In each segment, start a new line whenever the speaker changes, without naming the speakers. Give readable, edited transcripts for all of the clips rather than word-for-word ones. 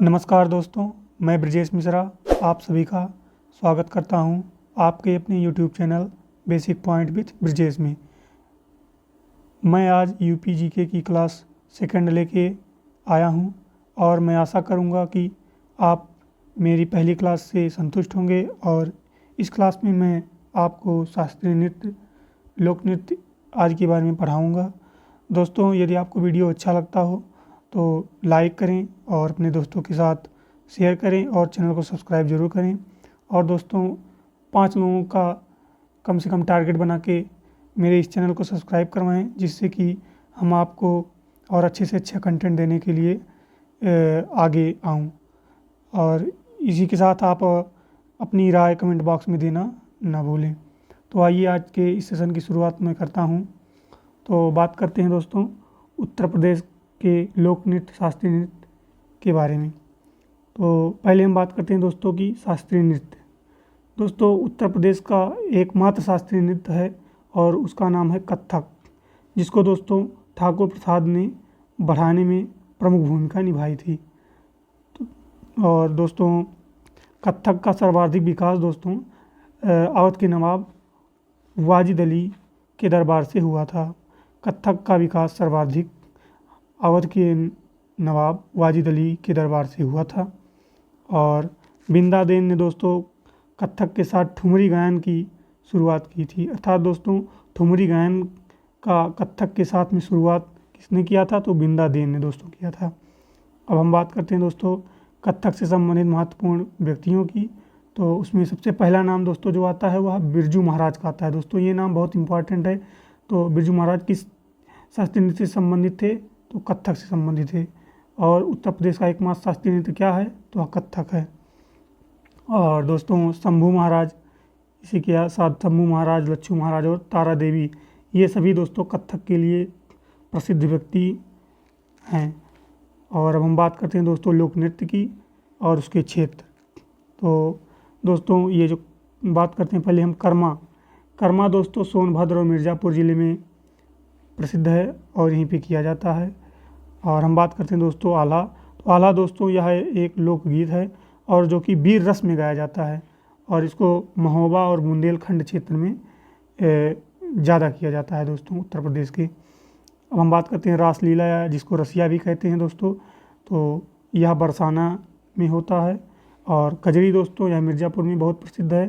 नमस्कार दोस्तों, मैं ब्रजेश मिश्रा आप सभी का स्वागत करता हूं आपके अपने YouTube channel basic point with Brajesh में। मैं आज यूपी जीके की क्लास सेकंड लेके आया हूं और मैं आशा करूंगा कि आप मेरी पहली क्लास से संतुष्ट होंगे और इस क्लास में मैं आपको शास्त्रीय नृत्य, लोक नृत्य आदि के बारे में पढ़ाऊँगा। दोस्तों, यदि आपको वीडियो अच्छा लगता हो तो लाइक करें और अपने दोस्तों के साथ शेयर करें और चैनल को सब्सक्राइब ज़रूर करें। और दोस्तों, 5 लोगों का कम से कम टारगेट बना के मेरे इस चैनल को सब्सक्राइब करवाएं, जिससे कि हम आपको और अच्छे से अच्छा कंटेंट देने के लिए आगे आऊं। और इसी के साथ आप अपनी राय कमेंट बॉक्स में देना ना भूलें। तो आइए आज के इस सेशन की शुरुआत मैं करता हूं। तो बात करते हैं दोस्तों उत्तर प्रदेश के लोक नृत्य, शास्त्रीय नृत्य के बारे में। तो पहले हम बात करते हैं दोस्तों की शास्त्रीय नृत्य। दोस्तों, उत्तर प्रदेश का एकमात्र शास्त्रीय नृत्य है और उसका नाम है कथक, जिसको दोस्तों ठाकुर प्रसाद ने बढ़ाने में प्रमुख भूमिका निभाई थी। और दोस्तों, कथक का सर्वाधिक विकास दोस्तों अवध के नवाब वाजिद अली के दरबार से हुआ था। कथक का विकास सर्वाधिक अवध के नवाब वाजिद अली के दरबार से हुआ था। और बिंदादेन ने दोस्तों कथक के साथ ठुमरी गायन की शुरुआत की थी। अर्थात दोस्तों, ठुमरी गायन का कथक के साथ में शुरुआत किसने किया था? तो बिंदादेन ने दोस्तों किया था। अब हम बात करते हैं दोस्तों कथक से संबंधित महत्वपूर्ण व्यक्तियों की। तो उसमें सबसे पहला नाम दोस्तों जो आता है वह बिरजू महाराज का आता है। दोस्तों, ये नाम बहुत इंपॉर्टेंट है। तो बिरजू महाराज किस शास्त्रीय नृत्य से संबंधित थे? तो कथक से संबंधित है। और उत्तर प्रदेश का एकमात्र शास्त्रीय नृत्य क्या है? तो वह कथक है। और दोस्तों, शंभू महाराज, इसी के साथ शंभू महाराज, लच्छू महाराज और तारा देवी, ये सभी दोस्तों कथक के लिए प्रसिद्ध व्यक्ति हैं। और अब हम बात करते हैं दोस्तों लोक नृत्य की और उसके क्षेत्र। तो दोस्तों, ये जो बात करते हैं पहले हम कर्मा दोस्तों सोनभद्र और मिर्ज़ापुर ज़िले में प्रसिद्ध है और यहीं पे किया जाता है। और हम बात करते हैं दोस्तों आला। तो आला दोस्तों यह एक लोकगीत है और जो कि वीर रस में गाया जाता है और इसको महोबा और बुंदेलखंड क्षेत्र में ज़्यादा किया जाता है दोस्तों उत्तर प्रदेश के। अब हम बात करते हैं रासलीला, जिसको रसिया भी कहते हैं दोस्तों। तो यह बरसाना में होता है। और कजरी दोस्तों यह मिर्ज़ापुर में बहुत प्रसिद्ध है।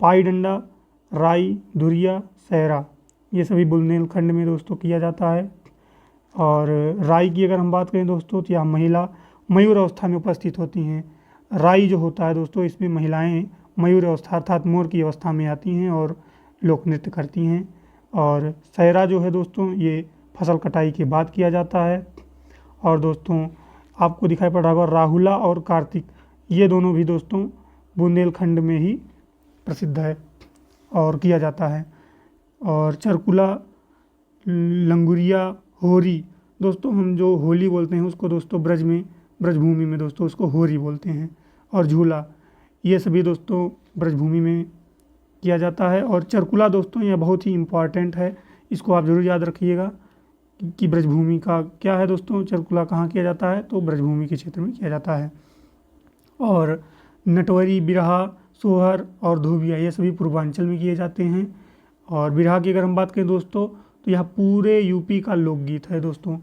पाई डंडा, राई, धुरिया, सहरा, ये सभी बुंदेलखंड में दोस्तों किया जाता है। और राई की अगर हम बात करें दोस्तों तो यह महिला मयूर अवस्था में उपस्थित होती हैं। राई जो होता है दोस्तों इसमें महिलाएं मयूर अवस्था अर्थात मोर की अवस्था में आती हैं और लोक नृत्य करती हैं। और सहरा जो है दोस्तों ये फसल कटाई के बाद किया जाता है। और दोस्तों आपको दिखाई पड़ रहा होगा राहुला और कार्तिक, ये दोनों भी दोस्तों बुंदेलखंड में ही प्रसिद्ध है और किया जाता है। और चरकुला, लंगुरिया, होरी, दोस्तों हम जो होली बोलते हैं उसको दोस्तों ब्रजभूमि में दोस्तों उसको होरी बोलते हैं। और झूला, ये सभी दोस्तों ब्रजभूमि में किया जाता है। और चरकुला दोस्तों यह बहुत ही इम्पॉर्टेंट है, इसको आप ज़रूर याद रखिएगा कि ब्रजभूमि का क्या है दोस्तों, चरकुला कहाँ किया जाता है? तो ब्रजभूमि के क्षेत्र में किया जाता है। और नटवरी, बिरहा, सोहर और धोबिया, ये सभी पूर्वांचल में किए जाते हैं। और बिरहा की अगर हम बात करें दोस्तों तो यह पूरे यूपी का लोकगीत है दोस्तों।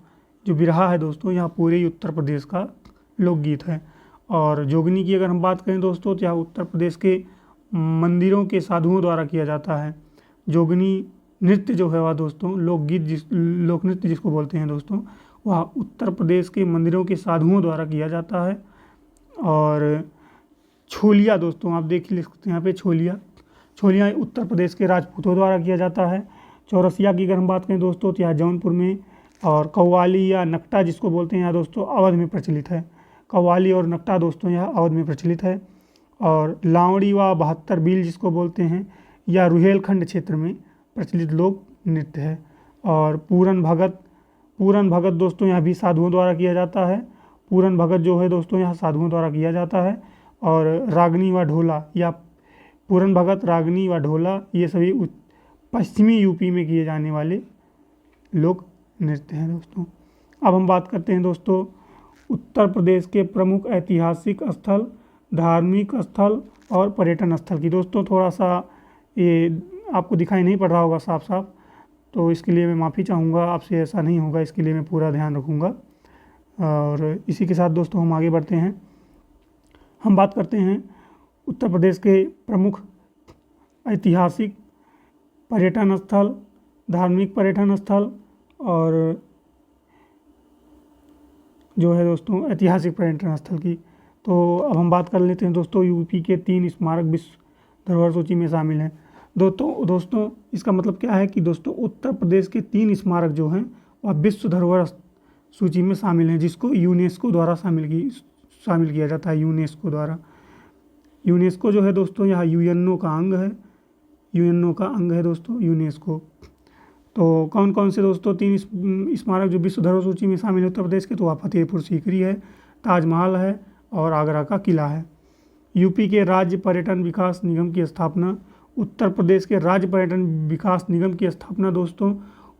जो बिरहा है दोस्तों यह पूरे उत्तर प्रदेश का लोकगीत है। और जोगनी की अगर हम बात करें दोस्तों तो यह उत्तर प्रदेश के मंदिरों के साधुओं द्वारा किया जाता है। जोगनी नृत्य जो है वह दोस्तों लोक नृत्य जिसको बोलते हैं दोस्तों, वह उत्तर प्रदेश के मंदिरों के साधुओं द्वारा किया जाता है। और छोलिया दोस्तों आप देख सकते हैं यहाँ पे छोलिया उत्तर प्रदेश के राजपूतों द्वारा किया जाता है। चौरसिया की अगर हम बात करें दोस्तों तो यह जौनपुर में। और कव्वाली या नकटा जिसको बोलते हैं यह दोस्तों अवध में प्रचलित है। कव्वाली और नकटा दोस्तों यह अवध में प्रचलित है। और लावड़ी व 72 बील जिसको बोलते हैं यह रुहेलखंड क्षेत्र में प्रचलित लोक नृत्य है। और पूरन भगत दोस्तों यह भी साधुओं द्वारा किया जाता है। पूरन भगत जो है दोस्तों यह साधुओं द्वारा किया जाता है। और रागनी व ढोला, या पूरन भगत, रागनी व ढोला, ये सभी पश्चिमी यूपी में किए जाने वाले लोक नृत्य हैं दोस्तों। अब हम बात करते हैं दोस्तों उत्तर प्रदेश के प्रमुख ऐतिहासिक स्थल, धार्मिक स्थल और पर्यटन स्थल की। दोस्तों थोड़ा सा ये आपको दिखाई नहीं पड़ रहा होगा साफ साफ, तो इसके लिए मैं माफ़ी चाहूँगा आपसे, ऐसा नहीं होगा, इसके लिए मैं पूरा ध्यान रखूँगा। और इसी के साथ दोस्तों हम आगे बढ़ते हैं। हम बात करते हैं उत्तर प्रदेश के प्रमुख ऐतिहासिक पर्यटन स्थल, धार्मिक पर्यटन स्थल और जो है दोस्तों ऐतिहासिक पर्यटन स्थल की। तो अब हम बात कर लेते हैं दोस्तों, यूपी के 3 स्मारक विश्व धरोहर सूची में शामिल हैं। दोस्तों इसका मतलब क्या है कि दोस्तों उत्तर प्रदेश के 3 स्मारक जो हैं वह विश्व धरोहर सूची में शामिल हैं, जिसको यूनेस्को द्वारा शामिल किया जाता है। यूनेस्को द्वारा, यूनेस्को जो है दोस्तों यहाँ यूएनओ का अंग है, यूएनओ का अंग है दोस्तों यूनेस्को। तो कौन कौन से दोस्तों 3 स्मारक जो विश्व धरोहर सूची में शामिल है उत्तर प्रदेश के, तो वह फतेहपुर सीकरी है, ताजमहल है और आगरा का किला है। यूपी के राज्य पर्यटन विकास निगम की स्थापना, उत्तर प्रदेश के राज्य पर्यटन विकास निगम की स्थापना दोस्तों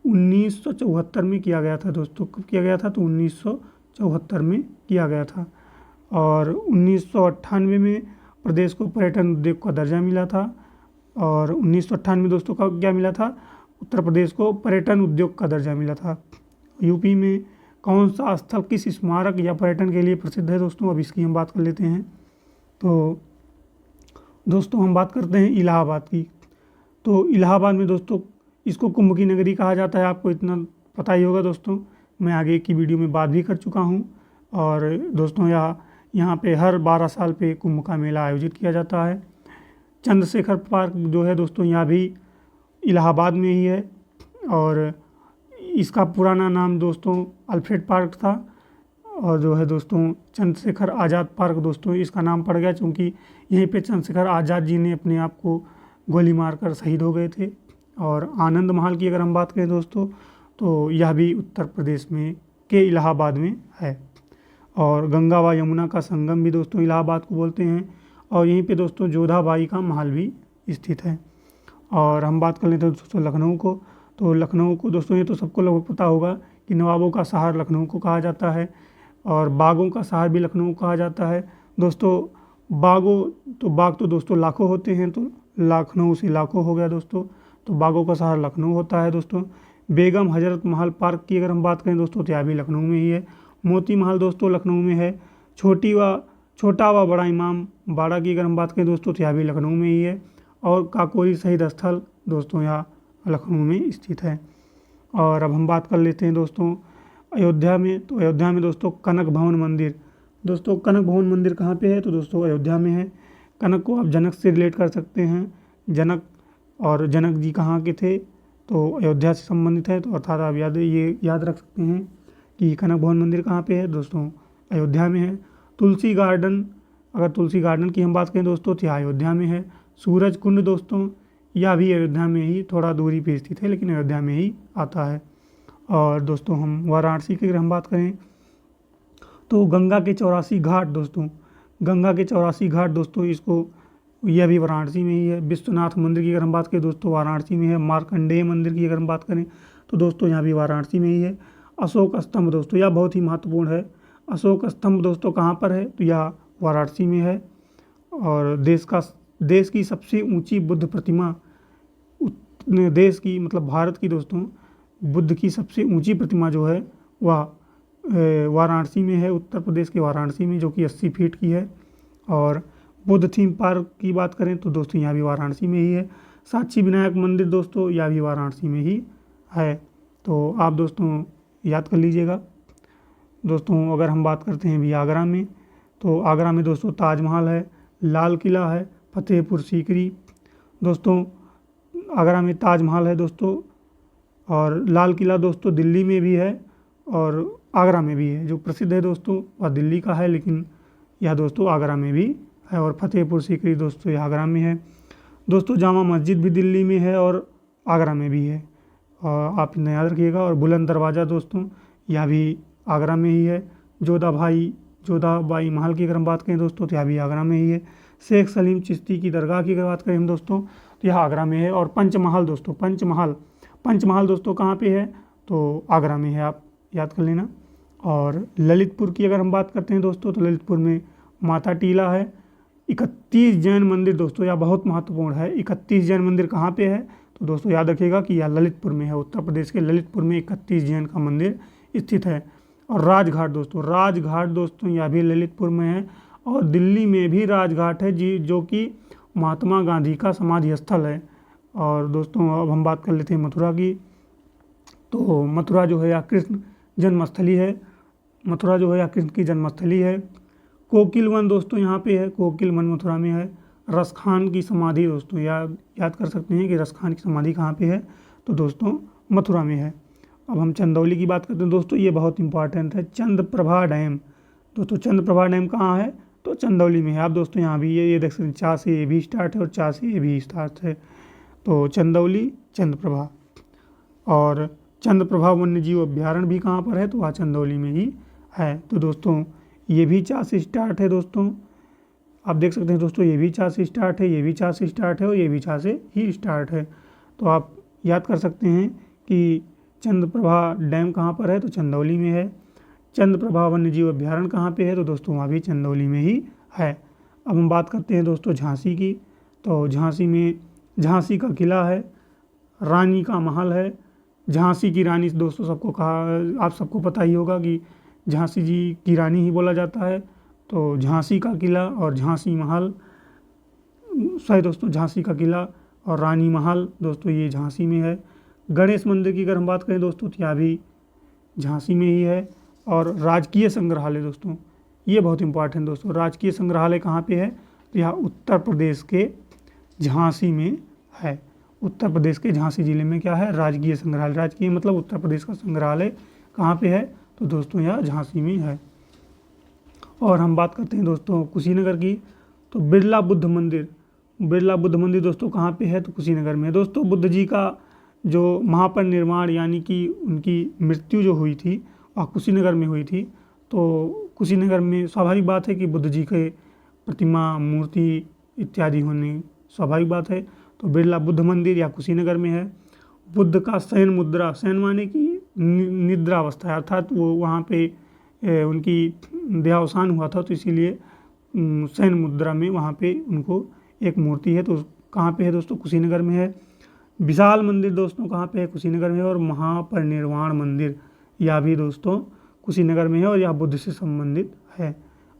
1974 में किया गया था। दोस्तों कब किया गया था, तो 1974 में किया गया था। और 1998 में प्रदेश को पर्यटन उद्योग का दर्जा मिला था। और 1998 में दोस्तों का क्या मिला था, उत्तर प्रदेश को पर्यटन उद्योग का दर्जा मिला था। यूपी में कौन सा स्थल किस स्मारक या पर्यटन के लिए प्रसिद्ध है दोस्तों, अब इसकी हम बात कर लेते हैं। तो दोस्तों हम बात करते हैं इलाहाबाद की। तो इलाहाबाद में दोस्तों इसको कुंभ की नगरी कहा जाता है, आपको इतना पता ही होगा दोस्तों, मैं आगे की वीडियो में बात भी कर चुका हूँ। और दोस्तों यहाँ पे हर 12 साल पे कुंभ का मेला आयोजित किया जाता है। चंद्रशेखर पार्क जो है दोस्तों यहाँ भी इलाहाबाद में ही है। और इसका पुराना नाम दोस्तों अल्फ्रेड पार्क था, और जो है दोस्तों चंद्रशेखर आज़ाद पार्क दोस्तों इसका नाम पड़ गया, क्योंकि यहीं पे चंद्रशेखर आज़ाद जी ने अपने आप को गोली मारकर शहीद हो गए थे। और आनंद महल की अगर हम बात करें दोस्तों, तो यह भी उत्तर प्रदेश में के इलाहाबाद में है। और गंगा व यमुना का संगम भी दोस्तों इलाहाबाद को बोलते हैं। और यहीं पे दोस्तों जोधाबाई का महल भी स्थित है। और हम बात कर लेते हैं दोस्तों लखनऊ को। तो लखनऊ को दोस्तों ये तो सबको लगभग पता होगा कि नवाबों का शहर लखनऊ को कहा जाता है, और बागों का शहर भी लखनऊ कहा जाता है। दोस्तों बाग तो दोस्तों लाखों होते हैं, तो लखनऊ से लाखों हो गया दोस्तों, तो बागों का शहर लखनऊ होता है दोस्तों। बेगम हजरत महल पार्क की अगर हम बात करें दोस्तों, तो यह भी लखनऊ में ही है। मोती महल दोस्तों लखनऊ में है। छोटा व बड़ा इमाम बाड़ा की अगर हम बात करें दोस्तों, तो यह भी लखनऊ में ही है। और काकोरी शहीद स्थल दोस्तों यहाँ लखनऊ में स्थित है। और अब हम बात कर लेते हैं दोस्तों अयोध्या में। तो अयोध्या में दोस्तों कनक भवन मंदिर। दोस्तों कनक भवन मंदिर कहाँ पे है, तो दोस्तों अयोध्या में है। कनक को आप जनक से रिलेट कर सकते हैं, जनक जी कहाँ के थे, तो अयोध्या से संबंधित है। तो अर्थात आप याद रख सकते हैं कि कनक भवन मंदिर कहाँ पे है दोस्तों, अयोध्या में है। तुलसी गार्डन की हम बात करें दोस्तों, तो यह अयोध्या में है। सूरज कुंड दोस्तों यह भी अयोध्या में ही थोड़ा दूरी पे स्थित है, लेकिन अयोध्या में ही आता है। और दोस्तों हम वाराणसी की अगर हम बात करें, तो गंगा के 84 घाट दोस्तों यह भी वाराणसी में ही है। विश्वनाथ मंदिर की अगर हम बात करें दोस्तों, वाराणसी में है। मार्कंडेय मंदिर की अगर हम बात करें, तो दोस्तों यहाँ भी वाराणसी में ही है। अशोक स्तंभ दोस्तों यह बहुत ही महत्वपूर्ण है। अशोक स्तंभ दोस्तों कहाँ पर है, तो यह वाराणसी में है। और देश की सबसे ऊंची बुद्ध प्रतिमा, भारत की दोस्तों बुद्ध की सबसे ऊंची प्रतिमा जो है वह वाराणसी में है, उत्तर प्रदेश के वाराणसी में, जो कि 80 फीट की है। और बुद्ध थीम पार्क की बात करें तो दोस्तों यहाँ भी वाराणसी में ही है। साक्षी विनायक मंदिर दोस्तों यह भी वाराणसी में ही है। तो आप दोस्तों याद कर लीजिएगा। दोस्तों अगर हम बात करते हैं अभी आगरा में, तो आगरा में दोस्तों ताजमहल है, लाल किला है, फतेहपुर सीकरी। दोस्तों आगरा में ताजमहल है दोस्तों, और लाल किला दोस्तों दिल्ली में भी है और आगरा में भी है। जो प्रसिद्ध है दोस्तों वह दिल्ली का है, लेकिन यह दोस्तों आगरा में भी है। और फतेहपुर सीकरी दोस्तों यह आगरा में है। दोस्तों जामा मस्जिद भी दिल्ली में है और आगरा में भी है, और आप इन्हें याद रखिएगा। और बुलंद दरवाज़ा दोस्तों यह भी आगरा में ही है। जोधाबाई महल की अगर हम बात करें दोस्तों, तो यह भी आगरा में ही है। शेख सलीम चिश्ती की दरगाह की अगर बात करें हम दोस्तों, तो यह आगरा में है। और पंचमहल दोस्तों कहाँ पे है, तो आगरा में है, आप याद कर लेना। और ललितपुर की अगर हम बात करते हैं दोस्तों, तो ललितपुर में माता टीला है। 31 जैन मंदिर दोस्तों, यह बहुत महत्वपूर्ण है। 31 जैन मंदिर कहाँ पे है, तो दोस्तों याद रखिएगा कि यह ललितपुर में है। उत्तर प्रदेश के ललितपुर में 31 जैन का मंदिर स्थित है। और राजघाट दोस्तों यह भी ललितपुर में है। और दिल्ली में भी राजघाट है जी, जो कि महात्मा गांधी का समाधि स्थल है। और दोस्तों अब हम बात कर लेते हैं मथुरा की। तो मथुरा जो है यह कृष्ण जन्मस्थली है। मथुरा जो है यह कृष्ण की जन्मस्थली है। कोकिल वन दोस्तों यहाँ पे है, कोकिल वन मथुरा में है। रसखान की समाधि दोस्तों याद कर सकते हैं कि रसखान की समाधि कहाँ पे है, तो दोस्तों मथुरा में है। अब हम चंदौली की बात करते हैं दोस्तों, ये बहुत इंपॉर्टेंट है। चंद्रप्रभा डैम दोस्तों, चंद्रप्रभा डैम कहाँ है, तो चंदौली में है। आप दोस्तों यहाँ भी ये देख सकते हैं, चा से ए भी स्टार्ट है और चा से ए भी स्टार्ट है। तो चंदौली चंद्रप्रभा। और चंद्रप्रभा वन्य जीव अभ्यारण्य भी कहाँ पर है, तो वह चंदौली में ही है। तो दोस्तों ये भी चा से स्टार्ट है। दोस्तों आप देख सकते हैं दोस्तों, ये भी चा से स्टार्ट है, ये भी चा से स्टार्ट है और ये भी चा से ही स्टार्ट है। तो आप याद कर सकते हैं कि चंद्रप्रभा डैम कहाँ पर है, तो चंदौली में है। चंद्रप्रभा वन्य जीव अभ्यारण्य कहाँ पे है, तो दोस्तों वहाँ भी चंदौली में ही है। अब हम बात करते हैं दोस्तों झांसी की। तो झांसी में झांसी का किला है, रानी का महल है। झांसी की रानी दोस्तों आप सबको पता ही होगा कि झांसी जी की रानी ही बोला जाता है। तो झांसी का किला और झांसी महल, सॉरी दोस्तों, झांसी का किला और रानी महल दोस्तों ये झांसी में है। गणेश मंदिर की अगर हम बात करें दोस्तों, तो यह भी झांसी में ही है। और राजकीय संग्रहालय दोस्तों, ये बहुत इंपॉर्टेंट दोस्तों, राजकीय संग्रहालय कहाँ पे है, तो यह उत्तर प्रदेश के झांसी में है। उत्तर प्रदेश के झांसी जिले में क्या है, राजकीय संग्रहालय। राजकीय मतलब उत्तर प्रदेश का संग्रहालय कहाँ पे है, तो दोस्तों यह झांसी में है। और हम बात करते हैं दोस्तों कुशीनगर की। तो बिरला बुद्ध मंदिर दोस्तों कहाँ पे है, तो कुशीनगर में है। दोस्तों बुद्ध जी का जो महापरिनिर्वाण यानी कि उनकी मृत्यु जो हुई थी वह कुशीनगर में हुई थी। तो कुशीनगर में स्वाभाविक बात है कि बुद्ध जी के प्रतिमा मूर्ति इत्यादि होने स्वाभाविक बात है। तो बिरला बुद्ध मंदिर या कुशीनगर में है। बुद्ध का शयन मुद्रा, शयन माने कि निद्रावस्था, अर्थात वो वहाँ पे उनकी देहावसान हुआ था, तो इसीलिए शयन मुद्रा में वहाँ पे उनको एक मूर्ति है। तो कहाँ पे है दोस्तों, कुशीनगर में है। विशाल मंदिर दोस्तों कहाँ पे है, कुशीनगर में है। और महापरिनिर्वाण मंदिर यह भी दोस्तों कुशीनगर में है और यह बुद्ध से संबंधित है।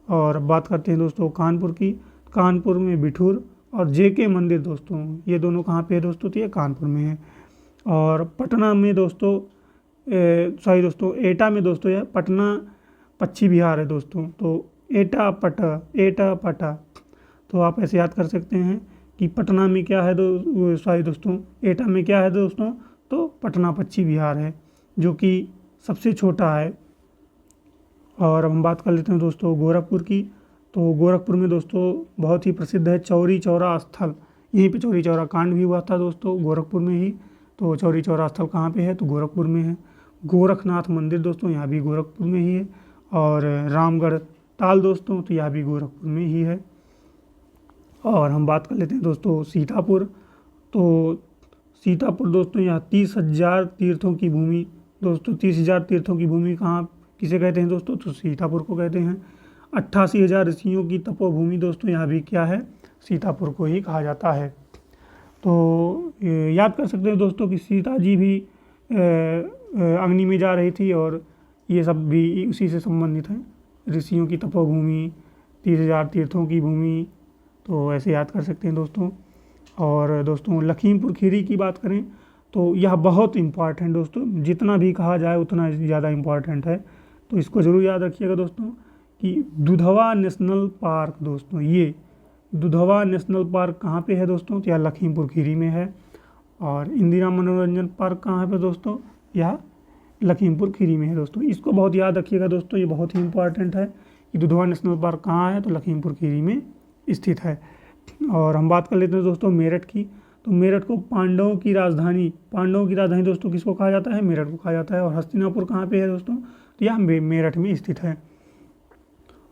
और बात करते हैं दोस्तों कानपुर की। कानपुर में बिठूर और जेके मंदिर दोस्तों, ये दोनों कहाँ पे है दोस्तों, तो ये कानपुर में है। और पटना में दोस्तों सॉरी दोस्तों एटा में दोस्तों यह पटना पक्षी विहार है दोस्तों। तो एटा पटा, तो आप ऐसे याद कर सकते हैं कि पटना में क्या है सॉरी दोस्तों एटा में क्या है दोस्तों, तो पटना पक्षी विहार है जो कि सबसे छोटा है। और अब हम बात कर लेते हैं दोस्तों गोरखपुर की। तो गोरखपुर में दोस्तों बहुत ही प्रसिद्ध है चौरी चौरा स्थल। यहीं पे चौरी चौरा कांड भी हुआ था दोस्तों, गोरखपुर में ही। तो चौरी चौरा स्थल कहाँ पे है, तो गोरखपुर में है। गोरखनाथ मंदिर दोस्तों यहाँ भी गोरखपुर में ही है। और रामगढ़ ताल दोस्तों, तो यह भी गोरखपुर में ही है। और हम बात कर लेते हैं दोस्तों सीतापुर। तो सीतापुर दोस्तों यहाँ 30,000 तीर्थों की भूमि दोस्तों, 30,000 तीर्थों की भूमि कहाँ किसे कहते हैं दोस्तों, तो सीतापुर को कहते हैं। 88,000 ऋषियों की तपोभूमि दोस्तों, यहाँ भी क्या है, सीतापुर को ही कहा जाता है। तो याद कर सकते हैं दोस्तों कि सीता जी भी अग्नि में जा रही थी और ये सब भी उसी से संबंधित हैं। ऋषियों की तपोभूमि, 30,000 तीर्थों की भूमि, तो ऐसे याद कर सकते हैं दोस्तों। और दोस्तों लखीमपुर खीरी की बात करें तो यह बहुत इम्पॉर्टेंट दोस्तों, जितना भी कहा जाए उतना ज़्यादा इम्पॉर्टेंट है। तो इसको ज़रूर याद रखिएगा दोस्तों कि दुधवा नेशनल पार्क दोस्तों, ये दुधवा नेशनल पार्क कहाँ पे है दोस्तों, तो यह लखीमपुर खीरी में है। और इंदिरा मनोरंजन पार्क कहाँ पे दोस्तों, यह लखीमपुर खीरी में है दोस्तों। इसको बहुत याद रखिएगा दोस्तों, ये बहुत ही इंपॉर्टेंट है कि दुधवा नेशनल पार्क कहाँ है, तो लखीमपुर खीरी में स्थित है। और हम बात कर लेते हैं दोस्तों मेरठ की। तो मेरठ को पांडवों की राजधानी दोस्तों किसको कहा जाता है, मेरठ को कहा जाता है। और हस्तिनापुर कहाँ पे है दोस्तों, तो यह मेरठ में स्थित है।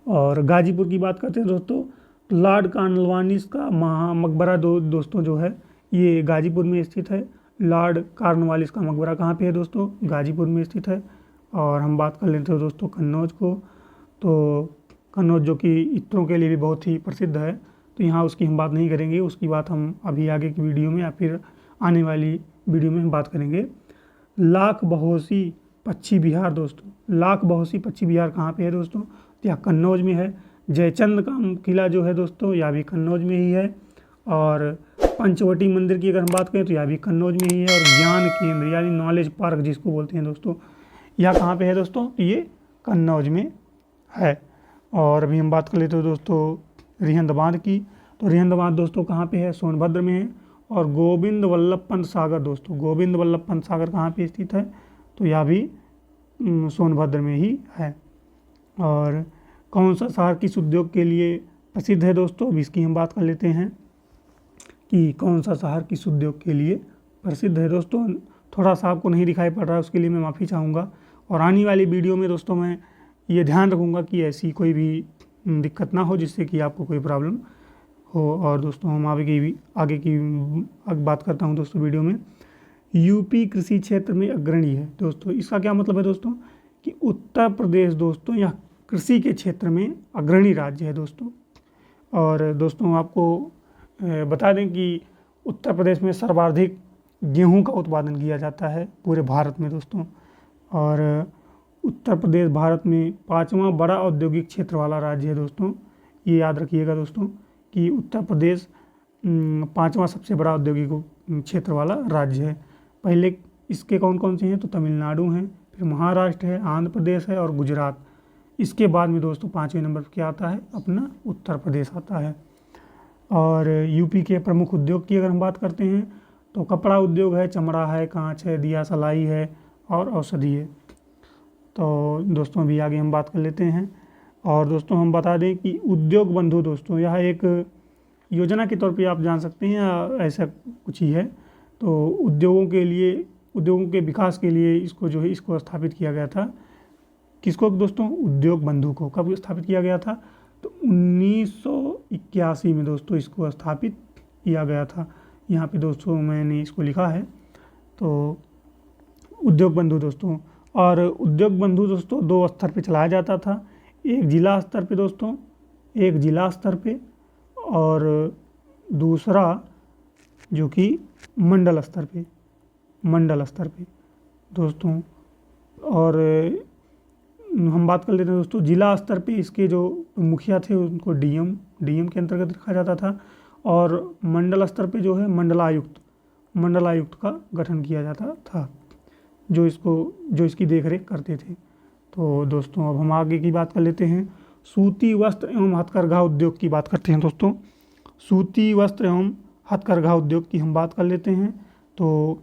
और गाजीपुर की बात करते हैं दोस्तों, लॉर्ड कॉर्नवालिस का मकबरा दोस्तों जो है ये गाजीपुर में स्थित है। लॉर्ड कॉर्नवालिस का मकबरा कहाँ पे है दोस्तों, गाजीपुर में स्थित है। और हम बात कर लेते हैं दोस्तों कन्नौज को। तो कन्नौज जो कि इत्रों के लिए भी बहुत ही प्रसिद्ध है, तो यहाँ उसकी हम बात नहीं करेंगे, उसकी बात हम अभी आगे की वीडियो में या फिर आने वाली वीडियो में हम बात करेंगे। लाख बहोसी पक्षी विहार दोस्तों, लाख बहोसी पक्षी विहार कहाँ पे है दोस्तों? तो यहाँ कन्नौज में है। जयचंद का किला जो है दोस्तों, यह भी कन्नौज में ही है। और पंचवटी मंदिर की अगर हम बात करें तो यह भी कन्नौज में ही है। और ज्ञान केंद्र यानी नॉलेज पार्क जिसको बोलते हैं दोस्तों, यह कहाँ पे है दोस्तों? ये कन्नौज में है। और अभी हम बात कर लेते हैं दोस्तों रिहंद बांध की। तो रिहंद बांध दोस्तों कहाँ पे है? सोनभद्र में है। और गोविंद वल्लभ पंत सागर दोस्तों, गोविंद वल्लभ पंत सागर कहाँ पे स्थित है? तो यह भी सोनभद्र में ही है। और कौन सा शहर किस उद्योग के लिए प्रसिद्ध है दोस्तों? अभी इसकी हम बात कर लेते हैं कि कौन सा शहर किस उद्योग के लिए प्रसिद्ध है दोस्तों। थोड़ा सा आपको नहीं दिखाई पड़ रहा है, उसके लिए मैं माफ़ी चाहूँगा। और आने वाली वीडियो में दोस्तों मैं ये ध्यान रखूँगा कि ऐसी कोई भी दिक्कत ना हो जिससे कि आपको कोई प्रॉब्लम हो। और दोस्तों हम आगे की बात करता हूँ दोस्तों वीडियो में। यूपी कृषि क्षेत्र में अग्रणी है दोस्तों, इसका क्या मतलब है दोस्तों? कि उत्तर प्रदेश दोस्तों यह कृषि के क्षेत्र में अग्रणी राज्य है दोस्तों। और दोस्तों आपको बता दें कि उत्तर प्रदेश में सर्वाधिक गेहूं का उत्पादन किया जाता है पूरे भारत में दोस्तों। और उत्तर प्रदेश भारत में 5वां बड़ा औद्योगिक क्षेत्र वाला राज्य है दोस्तों। ये याद रखिएगा दोस्तों कि उत्तर प्रदेश 5वां सबसे बड़ा औद्योगिक क्षेत्र वाला राज्य है। पहले इसके कौन कौन से हैं? तो तमिलनाडु हैं, फिर महाराष्ट्र है, आंध्र प्रदेश है और गुजरात। इसके बाद में दोस्तों 5वें नंबर पर क्या आता है? अपना उत्तर प्रदेश आता है। और यूपी के प्रमुख उद्योग की अगर हम बात करते हैं तो कपड़ा उद्योग है, चमड़ा है, कांच है, दिया सलाई है और औषधि है। तो दोस्तों अभी आगे हम बात कर लेते हैं। और दोस्तों हम बता दें कि उद्योग बंधु दोस्तों यह एक योजना के तौर पे आप जान सकते हैं या ऐसा कुछ ही है। तो उद्योगों के विकास के लिए इसको स्थापित किया गया था। किसको दोस्तों? उद्योग बंधु को। कब स्थापित किया गया था? तो 1981 में दोस्तों इसको स्थापित किया गया था। यहाँ पे दोस्तों मैंने इसको लिखा है। तो उद्योग बंधु दोस्तों, और उद्योग बंधु दोस्तों 2 स्तर पे चलाया जाता था। एक जिला स्तर पे दोस्तों, एक जिला स्तर पे, और दूसरा जो कि मंडल स्तर पे दोस्तों। और हम बात कर लेते हैं दोस्तों जिला स्तर पे इसके जो मुखिया थे उनको डीएम के अंतर्गत रखा जाता था। और मंडल स्तर पे जो है मंडलायुक्त का गठन किया जाता था, जो इसकी देखरेख करते थे। तो दोस्तों अब हम आगे की बात कर लेते हैं। सूती वस्त्र एवं हथकरघा उद्योग की बात करते हैं दोस्तों। सूती वस्त्र एवं हथकरघा उद्योग की हम बात कर लेते हैं। तो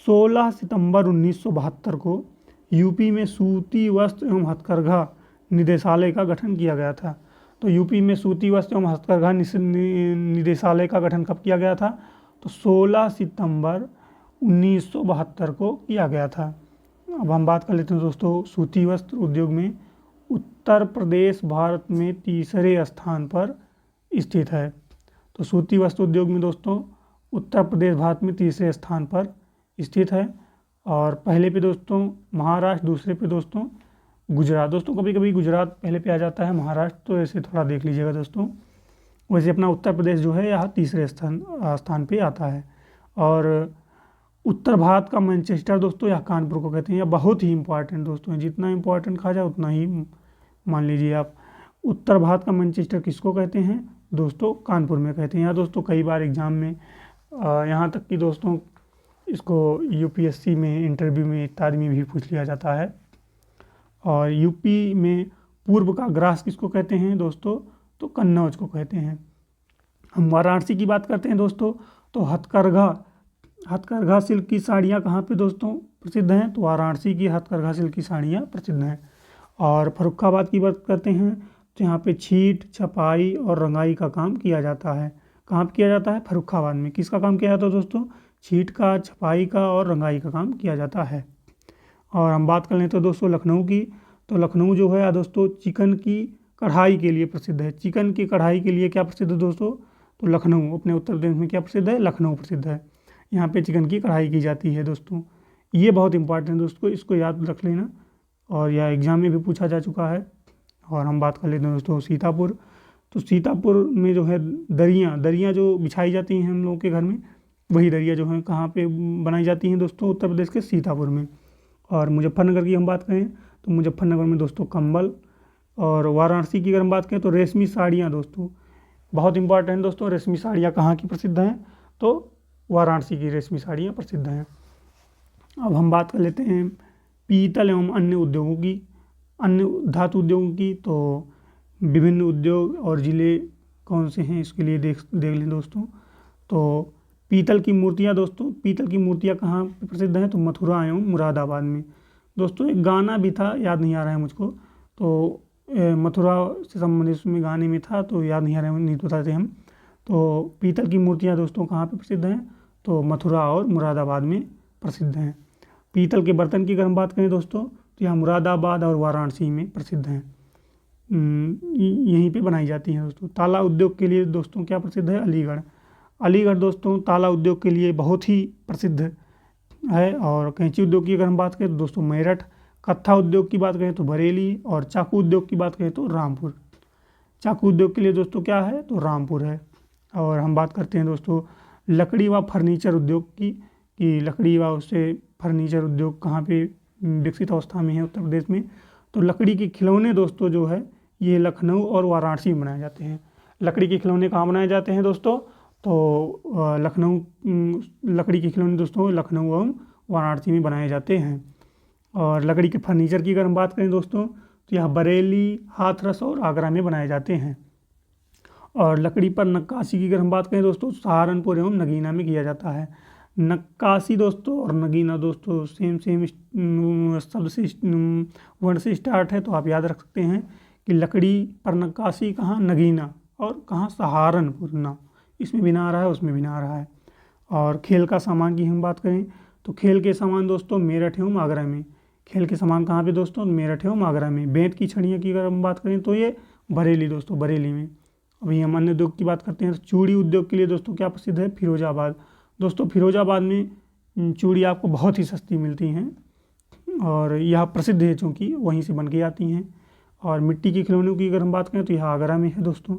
16 सितंबर 1972 को यूपी में सूती वस्त्र एवं हथकरघा निदेशालय का गठन किया गया था। तो यूपी में सूती वस्त्र एवं हथकरघा निदेशालय का गठन कब किया गया था? तो 16 सितंबर 1972 को किया गया था। अब हम बात कर लेते हैं दोस्तों सूती वस्त्र उद्योग में उत्तर प्रदेश भारत में तीसरे स्थान पर स्थित है। तो सूती वस्त्र उद्योग में दोस्तों उत्तर प्रदेश भारत में तीसरे स्थान पर स्थित है। और पहले पे दोस्तों महाराष्ट्र, दूसरे पे दोस्तों गुजरात। दोस्तों कभी कभी गुजरात पहले पे आ जाता है, महाराष्ट्र तो ऐसे थोड़ा देख लीजिएगा दोस्तों। वैसे अपना उत्तर प्रदेश जो है यह तीसरे स्थान पे आता है। और उत्तर भारत का मैनचेस्टर दोस्तों यह कानपुर को कहते हैं। यह बहुत ही इंपॉर्टेंट दोस्तों है, जितना इंपॉर्टेंट कहा जाए उतना ही मान लीजिए आप। उत्तर भारत का मैनचेस्टर किसको कहते हैं दोस्तों? कानपुर में कहते हैं। यहाँ दोस्तों कई बार एग्जाम में यहाँ तक कि दोस्तों इसको यूपीएससी में इंटरव्यू में इत्यादि में भी पूछ लिया जाता है। और यूपी में पूर्व का ग्रास किसको कहते हैं दोस्तों? तो कन्नौज को कहते हैं। हम वाराणसी की बात करते हैं दोस्तों। तो हथकरघा सिल्क की साड़ियाँ कहाँ पे दोस्तों प्रसिद्ध हैं? तो वाराणसी की हथकरघा सिल्क की साड़ियाँ प्रसिद्ध हैं। और फर्रुखाबाद की बात करते हैं तो यहाँ पे छीट, छपाई और रंगाई का काम किया जाता है। कहाँ पे किया जाता है? फर्रुखाबाद में। किसका काम किया जाता है दोस्तों? छीट का, छपाई का और रंगाई का काम किया जाता है। और हम बात कर लें तो दोस्तों लखनऊ की। तो लखनऊ जो है दोस्तों चिकन की कढ़ाई के लिए प्रसिद्ध है। चिकन की कढ़ाई के लिए क्या प्रसिद्ध है दोस्तों? तो लखनऊ, अपने उत्तर प्रदेश में क्या प्रसिद्ध है? लखनऊ प्रसिद्ध है। यहाँ पे चिकन की कढ़ाई की जाती है दोस्तों। ये बहुत इंपॉर्टेंट है दोस्तों, इसको याद रख लेना। और यह एग्ज़ाम में भी पूछा जा चुका है। और हम बात कर लेते हैं दोस्तों सीतापुर। तो सीतापुर में जो है दरियाँ जो बिछाई जाती हैं हम लोगों के घर में, वही दरिया जो है कहाँ पे बनाई जाती हैं दोस्तों, उत्तर प्रदेश के सीतापुर में। और मुजफ्फरनगर की हम बात करें तो मुजफ्फरनगर में दोस्तों कंबल। और वाराणसी की अगर हम बात करें तो रेशमी साड़ियाँ दोस्तों, बहुत इंपॉर्टेंट दोस्तों, रेशमी साड़ियाँ कहाँ की प्रसिद्ध हैं, तो वाराणसी की रेशमी साड़ियाँ प्रसिद्ध हैं। अब हम बात कर लेते हैं पीतल एवं अन्य उद्योगों की, अन्य धातु उद्योगों की। तो विभिन्न उद्योग और ज़िले कौन से हैं इसके लिए देख लें दोस्तों। तो पीतल की मूर्तियाँ दोस्तों, पीतल की मूर्तियाँ कहाँ पे प्रसिद्ध हैं, तो मथुरा एवं मुरादाबाद में। दोस्तों एक गाना भी था, याद नहीं आ रहा है मुझको, तो मथुरा से संबंधित उसमें गाने में था, तो याद नहीं आ रहा है, नहीं बताते हम। तो पीतल की मूर्तियाँ दोस्तों कहाँ पे प्रसिद्ध हैं, तो मथुरा और मुरादाबाद में प्रसिद्ध हैं। पीतल के बर्तन की अगर हम बात करें दोस्तों, तो यहाँ मुरादाबाद और वाराणसी में प्रसिद्ध हैं, यहीं पे बनाई जाती हैं दोस्तों। ताला उद्योग के लिए दोस्तों क्या प्रसिद्ध है, अलीगढ़। अलीगढ़ दोस्तों ताला उद्योग के लिए बहुत ही प्रसिद्ध है। और कैंची उद्योग की अगर हम बात करें तो दोस्तों मेरठ। कत्था उद्योग की बात करें तो बरेली। और चाकू उद्योग की बात करें तो रामपुर। चाकू उद्योग के लिए दोस्तों क्या है, तो रामपुर है। और हम बात करते हैं दोस्तों लकड़ी व फर्नीचर उद्योग की, कि लकड़ी व उससे फर्नीचर उद्योग कहाँ पे विकसित अवस्था में है उत्तर प्रदेश में। तो लकड़ी के खिलौने दोस्तों जो है ये लखनऊ और वाराणसी में बनाए जाते हैं। लकड़ी के खिलौने कहाँ बनाए जाते हैं दोस्तों, तो लखनऊ, लकड़ी के खिलौने दोस्तों लखनऊ एवं वाराणसी में बनाए जाते हैं। और लकड़ी के फर्नीचर की अगर हम बात करें दोस्तों, तो यह बरेली, हाथरस और आगरा में बनाए जाते हैं। और लकड़ी पर नक्काशी की अगर हम बात करें दोस्तों, सहारनपुर एवं नगीना में किया जाता है। नक्काशी दोस्तों और नगीना दोस्तों सेम शब्द से वर्ण से स्टार्ट है, तो आप याद रख सकते हैं कि लकड़ी पर नक्काशी कहाँ, नगीना, और कहाँ, सहारनपुर ना, इसमें भी ना आ रहा है, उसमें भी ना आ रहा है। और खेल का सामान की हम बात करें तो खेल के सामान दोस्तों मेरठ एवं आगरा में। खेल के सामान कहाँ पे दोस्तों, मेरठ एवं आगरा में। बेंत की छड़ियाँ की अगर हम बात करें तो ये बरेली दोस्तों, बरेली में। अभी हम अन्य उद्योग की बात करते हैं तो चूड़ी उद्योग के लिए दोस्तों क्या प्रसिद्ध है, फिरोजाबाद। दोस्तों फिरोजाबाद में चूड़ी आपको बहुत ही सस्ती मिलती हैं, और यह प्रसिद्ध है चूँकि वहीं से बन के आती हैं। और मिट्टी के खिलौनों की अगर हम बात करें तो यह आगरा में है दोस्तों।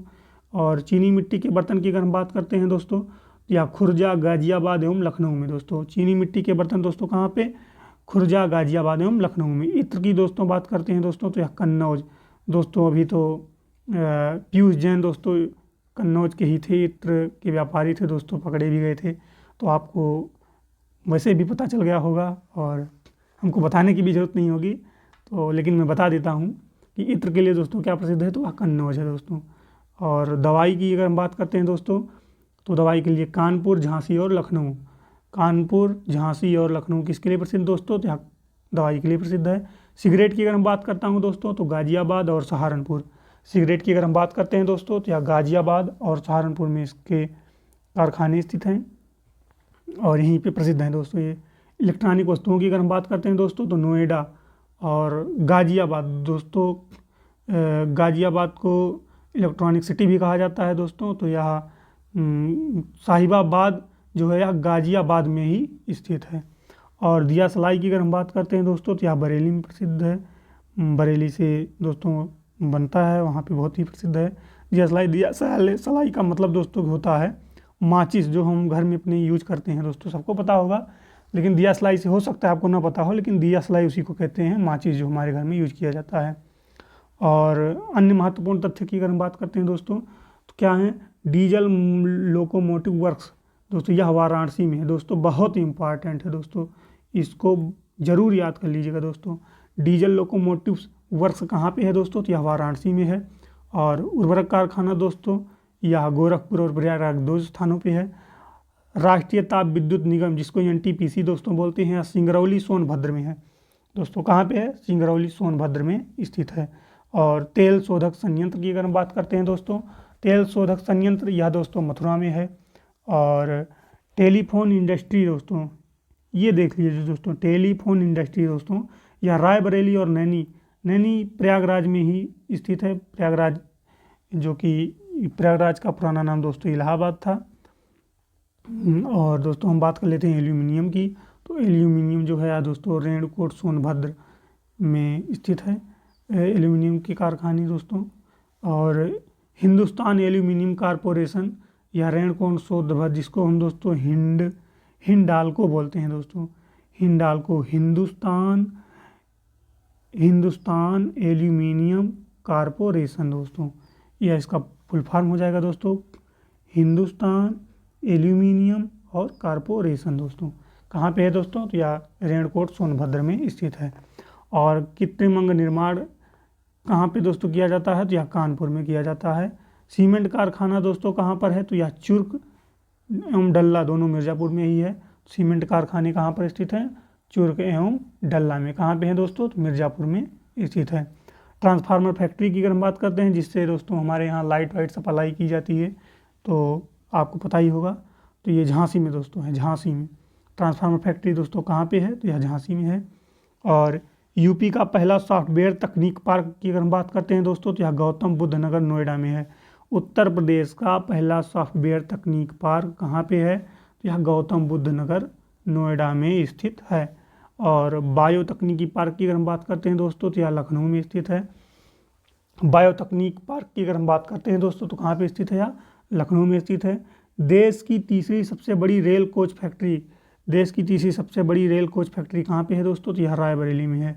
और चीनी मिट्टी के बर्तन की अगर हम बात करते हैं दोस्तों, तो यह खुर्जा, गाजियाबाद एवं लखनऊ में दोस्तों। चीनी मिट्टी के बर्तन दोस्तों कहाँ पे, खुर्जा, गाजियाबाद एवं लखनऊ में। इत्र की दोस्तों बात करते हैं दोस्तों, तो यह कन्नौज दोस्तों। अभी तो पीयूष जैन दोस्तों कन्नौज के ही थे, इत्र के व्यापारी थे दोस्तों, पकड़े भी गए थे, तो आपको वैसे भी पता चल गया होगा और हमको बताने की भी ज़रूरत नहीं होगी, तो लेकिन मैं बता देता हूँ कि इत्र के लिए दोस्तों क्या प्रसिद्ध है, तो वह कन्नौज है दोस्तों। और दवाई की अगर हम बात करते हैं दोस्तों, तो दवाई के लिए कानपुर, झांसी और लखनऊ। कानपुर, झांसी और लखनऊ किसके लिए प्रसिद्ध दोस्तों, तो यहाँ दवाई के लिए प्रसिद्ध है। सिगरेट की अगर हम बात करता हूँ दोस्तों, तो गाजियाबाद और सहारनपुर। सिगरेट की अगर हम बात करते हैं दोस्तों, तो यहाँ गाजियाबाद और सहारनपुर में इसके कारखाने स्थित हैं और यहीं पे प्रसिद्ध हैं दोस्तों ये। इलेक्ट्रॉनिक वस्तुओं की अगर हम बात करते हैं दोस्तों, तो नोएडा और गाजियाबाद दोस्तों। गाजियाबाद को इलेक्ट्रॉनिक सिटी भी कहा जाता है दोस्तों। तो यह साहिबाबाद जो है यह गाजियाबाद में ही स्थित है। और दिया सलाई की अगर हम बात करते हैं दोस्तों, तो यह बरेली में प्रसिद्ध है। बरेली से दोस्तों बनता है, वहाँ पे बहुत ही प्रसिद्ध है दिया सलाई। दिया सलाई का मतलब दोस्तों होता है माचिस, जो हम घर में अपने यूज करते हैं दोस्तों, सबको पता होगा। लेकिन दिया सलाई से हो सकता है आपको ना पता हो, लेकिन दिया सलाई उसी को कहते हैं, माचिस जो हमारे घर में यूज किया जाता है। और अन्य महत्वपूर्ण तथ्य की अगर हम बात करते हैं दोस्तों, तो क्या है, डीजल लोकोमोटिव वर्क्स दोस्तों, यह वाराणसी में है दोस्तों। बहुत ही इंपॉर्टेंट है दोस्तों, इसको ज़रूर याद कर लीजिएगा दोस्तों। डीजल लोकोमोटिव वर्क्स कहाँ पे है दोस्तों, तो यह वाराणसी में है। और उर्वरक कारखाना दोस्तों यह गोरखपुर और प्रयागराज 2 स्थानों पे है। राष्ट्रीय ताप विद्युत निगम जिसको एनटीपीसी दोस्तों बोलते हैं, सिंगरौली सोनभद्र में है दोस्तों। कहाँ पे है, सिंगरौली सोनभद्र में स्थित है। और तेल शोधक संयंत्र की अगर हम बात करते हैं दोस्तों, तेल शोधक संयंत्र यह दोस्तों मथुरा में है। और टेलीफोन इंडस्ट्री दोस्तों, ये देख लीजिए दोस्तों, टेलीफोन इंडस्ट्री दोस्तों यह रायबरेली और नैनी प्रयागराज में ही स्थित है। प्रयागराज जो कि प्रयागराज का पुराना नाम दोस्तों इलाहाबाद था। और दोस्तों हम बात कर लेते हैं एल्यूमिनियम की। तो एल्यूमिनियम जो है दोस्तों रेणुकूट, सोनभद्र में स्थित है एल्यूमिनियम के कारखाने दोस्तों। और हिंदुस्तान एल्यूमिनियम कारपोरेशन या रेणकोण सोनभद्र, जिसको हम दोस्तों हिंडाल्को बोलते हैं दोस्तों, हिंडाल्को, हिंदुस्तान एल्यूमिनियम कारपोरेशन दोस्तों, यह इसका फुल फॉर्म हो जाएगा दोस्तों, हिंदुस्तान एल्यूमिनियम और कारपोरेशन दोस्तों। कहाँ पे है दोस्तों? तो यह रेणकोट सोनभद्र में स्थित है। और कृत्रिम अंग निर्माण कहाँ पे दोस्तों किया जाता है? तो यह कानपुर में किया जाता है। सीमेंट कारखाना दोस्तों कहाँ पर है? तो यह चुर्क एवं डल्ला दोनों मिर्ज़ापुर में ही है। सीमेंट कारखाने कहाँ पर स्थित हैं? चुर्क एवं डल्ला में। कहाँ पे है दोस्तों? तो मिर्ज़ापुर में स्थित है। ट्रांसफार्मर फैक्ट्री की अगर हम बात करते हैं, जिससे दोस्तों हमारे यहाँ लाइट वाइट सप्लाई की जाती है, तो आपको पता ही होगा, तो ये झांसी में दोस्तों है, झांसी में। ट्रांसफार्मर फैक्ट्री दोस्तों कहाँ पे है? तो यह झांसी में है। और यूपी का पहला सॉफ्टवेयर तकनीक पार्क की अगर हम बात करते हैं दोस्तों, तो यह गौतम बुद्ध नगर नोएडा में है। उत्तर प्रदेश का पहला सॉफ्टवेयर तकनीक पार्क कहाँ पे है? तो यह गौतम बुद्ध नगर नोएडा में स्थित है। और बायो तकनीकी पार्क की अगर हम बात करते हैं दोस्तों, तो यह लखनऊ में स्थित है। बायो तकनीक पार्क की अगर हम बात करते हैं दोस्तों, तो कहाँ पे स्थित है? यह लखनऊ में स्थित है। देश की तीसरी सबसे बड़ी रेल कोच फैक्ट्री, देश की तीसरी सबसे बड़ी रेल कोच फैक्ट्री कहाँ पे है दोस्तों? तो यह रायबरेली में है।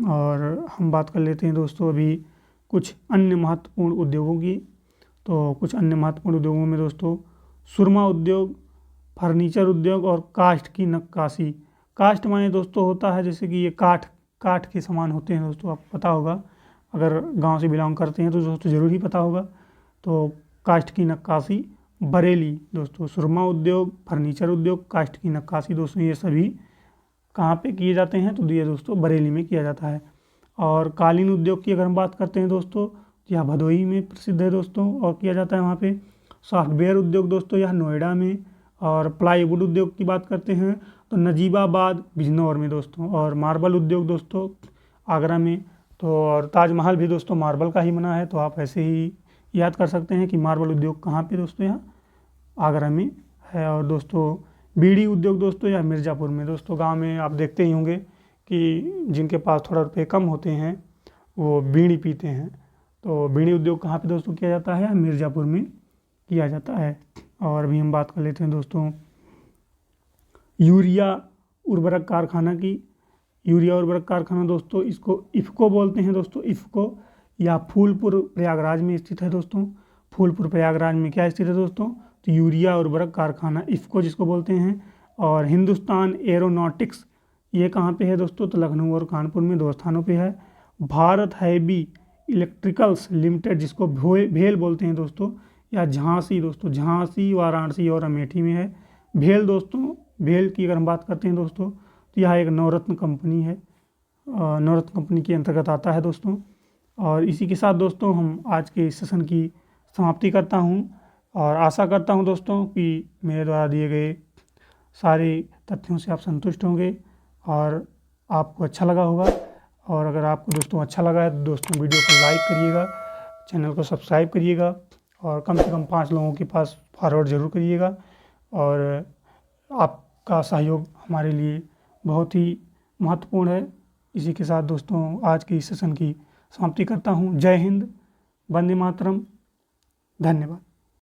और हम बात कर लेते हैं दोस्तों अभी कुछ अन्य महत्वपूर्ण उद्योगों की। तो कुछ अन्य महत्वपूर्ण उद्योगों में दोस्तों सुरमा उद्योग, फर्नीचर उद्योग और काष्ठ की नक्काशी। काष्ठ माने दोस्तों होता है जैसे कि ये काठ के समान होते हैं दोस्तों, आपको पता होगा, अगर गांव से बिलोंग करते हैं तो दोस्तों ज़रूर ही पता होगा। तो काष्ठ की नक्काशी बरेली दोस्तों, सुरमा उद्योग, फर्नीचर उद्योग, काष्ठ की नक्काशी दोस्तों, ये सभी कहाँ पे किए जाते हैं? तो ये दोस्तों बरेली में किया जाता है। और कालीन उद्योग की अगर हम बात करते हैं दोस्तों, तो यह भदोही में प्रसिद्ध है दोस्तों और किया जाता है वहाँ पे। सॉफ्टवेयर उद्योग दोस्तों यह नोएडा में। और प्लाईवुड उद्योग की बात करते हैं तो नजीबाबाद बिजनौर में दोस्तों। और मार्बल उद्योग दोस्तों आगरा में। तो और ताजमहल भी दोस्तों मार्बल का ही बना है, तो आप ऐसे ही याद कर सकते हैं कि मार्बल उद्योग कहाँ पे दोस्तों? यहाँ आगरा में है। और दोस्तों बीड़ी उद्योग दोस्तों यह मिर्ज़ापुर में। दोस्तों गांव में आप देखते ही होंगे कि जिनके पास थोड़ा रुपये कम होते हैं वो बीड़ी पीते हैं। तो बीड़ी उद्योग कहाँ पे दोस्तों किया जाता है? मिर्ज़ापुर में किया जाता है। और अभी हम बात कर लेते हैं दोस्तों यूरिया उर्वरक कारखाना की। यूरिया उर्वरक कारखाना दोस्तों इसको इफ़को बोलते हैं दोस्तों, इफ़को, या फूलपुर प्रयागराज में स्थित है दोस्तों। फूलपुर प्रयागराज में क्या स्थित है दोस्तों? तो यूरिया उर्वरक कारखाना इफ़को जिसको बोलते हैं। और हिंदुस्तान एरोनॉटिक्स ये कहाँ पे है दोस्तों? तो लखनऊ और कानपुर में, दो स्थानों पे है। भारत हैवी इलेक्ट्रिकल्स लिमिटेड जिसको भेल बोलते हैं दोस्तों, या झांसी दोस्तों, झांसी, वाराणसी और अमेठी में है। भेल दोस्तों, भेल की अगर हम बात करते हैं दोस्तों, तो यह एक नवरत्न कंपनी है, नवरत्न कंपनी के अंतर्गत आता है दोस्तों। और इसी के साथ दोस्तों हम आज के इस सेशन की समाप्ति करता हूँ। और आशा करता हूँ दोस्तों कि मेरे द्वारा दिए गए सारे तथ्यों से आप संतुष्ट होंगे और आपको अच्छा लगा होगा। और अगर आपको दोस्तों अच्छा लगा है तो दोस्तों वीडियो को लाइक करिएगा, चैनल को सब्सक्राइब करिएगा और कम से कम 5 लोगों के पास फॉरवर्ड ज़रूर करिएगा। और आपका सहयोग हमारे लिए बहुत ही महत्वपूर्ण है। इसी के साथ दोस्तों आज की इस सेशन की समाप्ति करता हूँ। जय हिंद, वंदे मातरम, धन्यवाद।